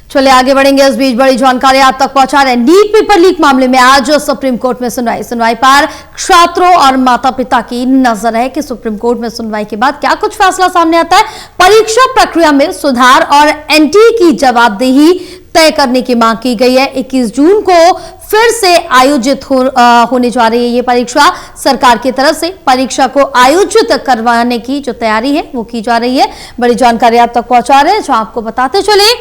चलिए आगे बढ़ेंगे। इस बीच बड़ी जानकारी आप तक पहुंचा रहे हैं। नीट पेपर लीक मामले में आज सुप्रीम कोर्ट में सुनवाई पर छात्रों और माता पिता की नजर है कि सुप्रीम कोर्ट में सुनवाई के बाद क्या कुछ फैसला सामने आता है। परीक्षा प्रक्रिया में सुधार और एनटीए की जवाबदेही तय करने की मांग की गई है। 21 जून को फिर से आयोजित होने जा रही है ये परीक्षा। सरकार की तरफ से परीक्षा को आयोजित करवाने की जो तैयारी है वो की जा रही है। बड़ी जानकारी आप तक पहुंचा रहे हैं, जो आपको बताते चले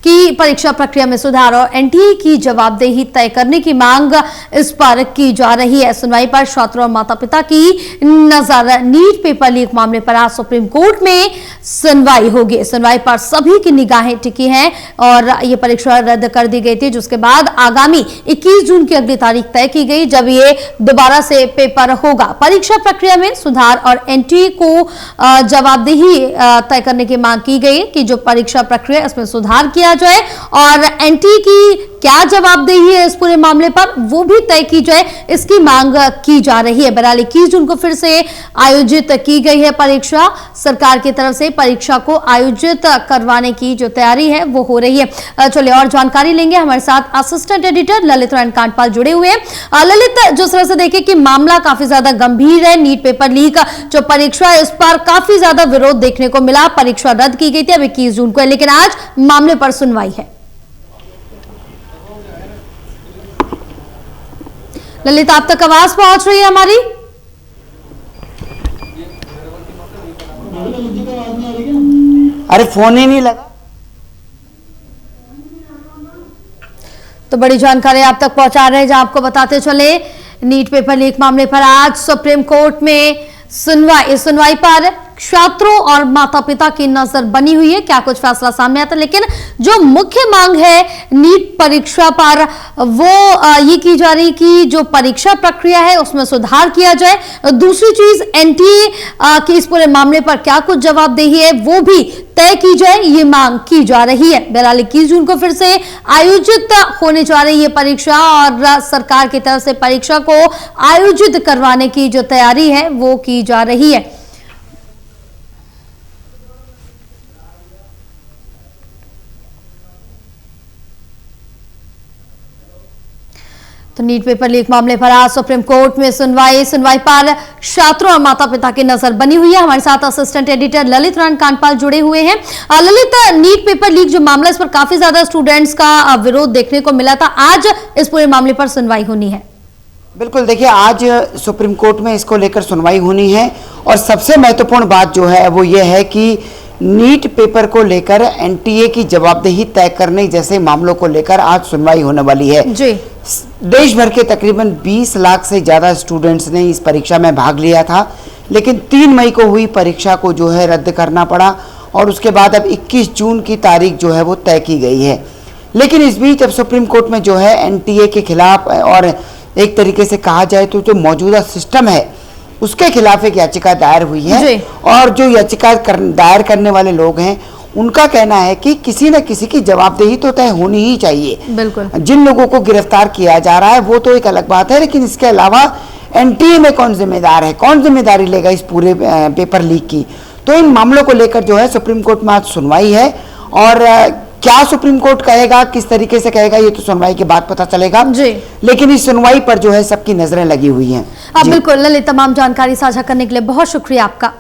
कि परीक्षा प्रक्रिया में सुधार और एनटीए की जवाबदेही तय करने की मांग इस पर की जा रही है। सुनवाई पर छात्रों और माता पिता की नजर। नीट पेपर लीक मामले पर आज सुप्रीम कोर्ट में सुनवाई होगी। सुनवाई पर सभी की निगाहें टिकी हैं और ये परीक्षा रद्द कर दी गई थी, जिसके बाद आगामी 21 जून की अगली तारीख तय की गई जब ये दोबारा से पेपर होगा। परीक्षा प्रक्रिया में सुधार और एनटीए को जवाबदेही तय करने की मांग की गई कि जो परीक्षा प्रक्रिया इसमें सुधार किया जाए और एनटीए की क्या जवाबदेही है इस पूरे मामले पर वो भी तय की जाए, इसकी मांग की जा रही है। बहरहाल 21 जून को फिर से आयोजित की गई है परीक्षा। सरकार की तरफ से परीक्षा को आयोजित करवाने की जो तैयारी है वो हो रही है। चलिए और जानकारी लेंगे। हमारे साथ असिस्टेंट एडिटर ललित कांडपाल जुड़े हुए हैं। ललित, जिस तरह से देखें कि मामला काफी ज्यादा गंभीर है, नीट पेपर लीक जो परीक्षा है इस पर काफी ज्यादा विरोध देखने को मिला। परीक्षा रद्द की गई थी अब 21 जून को, लेकिन आज मामले पर सुनवाई है। ललित, आप तक आवाज पहुंच रही है हमारी? अरे फोन ही नहीं लगा। तो बड़ी जानकारी आप तक पहुंचा रहे हैं, जहां आपको बताते चले नीट पेपर लीक मामले पर आज सुप्रीम कोर्ट में सुनवाई पर छात्रों और माता पिता की नजर बनी हुई है। क्या कुछ फैसला सामने आता है, लेकिन जो मुख्य मांग है नीट परीक्षा पर वो ये की जा रही कि जो परीक्षा प्रक्रिया है उसमें सुधार किया जाए। दूसरी चीज एनटीए की इस पूरे मामले पर क्या कुछ जवाबदेही है वो भी तय की जाए, ये मांग की जा रही है। बहरहाल 21 जून को फिर से आयोजित होने जा रही है परीक्षा और सरकार की तरफ से परीक्षा को आयोजित करवाने की जो तैयारी है वो की जा रही है। तो नीट पेपर लीक मामले पर आज सुप्रीम कोर्ट में सुनवाई पर छात्रों और माता पिता की नजर बनी हुई है। हमारे साथ असिस्टेंट एडिटर ललित कांडपाल जुड़े हुए हैं। ललित, नीट पेपर लीक जो मामला इस पर काफी ज्यादा स्टूडेंट्स का विरोध देखने को मिला था, आज इस पूरे मामले पर सुनवाई होनी है। बिल्कुल, देखिए आज सुप्रीम कोर्ट में इसको लेकर सुनवाई होनी है और सबसे महत्वपूर्ण बात जो है वो ये है कि नीट पेपर को लेकर एनटीए की जवाबदेही तय करने जैसे मामलों को लेकर आज सुनवाई होने वाली है जी। देश भर के तकरीबन 20 लाख से ज़्यादा स्टूडेंट्स ने इस परीक्षा में भाग लिया था, लेकिन 3 मई को हुई परीक्षा को जो है रद्द करना पड़ा और उसके बाद अब 21 जून की तारीख जो है वो तय की गई है। लेकिन इस बीच अब सुप्रीम कोर्ट में जो है एनटीए के खिलाफ और एक तरीके से कहा जाए तो जो मौजूदा सिस्टम है उसके खिलाफ एक याचिका दायर हुई है और जो याचिका दायर करने वाले लोग हैं उनका कहना है कि किसी न किसी की जवाबदेही तो तय होनी ही चाहिए। बिल्कुल। जिन लोगों को गिरफ्तार किया जा रहा है वो तो एक अलग बात है, लेकिन इसके अलावा एनटीए में कौन जिम्मेदार है, कौन जिम्मेदारी लेगा इस पूरे पेपर लीक की। तो इन मामलों को लेकर जो है सुप्रीम कोर्ट में आज सुनवाई है और क्या सुप्रीम कोर्ट कहेगा, किस तरीके से कहेगा, ये तो सुनवाई के बाद पता चलेगा जी। लेकिन इस सुनवाई पर जो है सबकी नजरें लगी हुई हैं। बिल्कुल ललित, तमाम जानकारी साझा करने के लिए बहुत शुक्रिया आपका।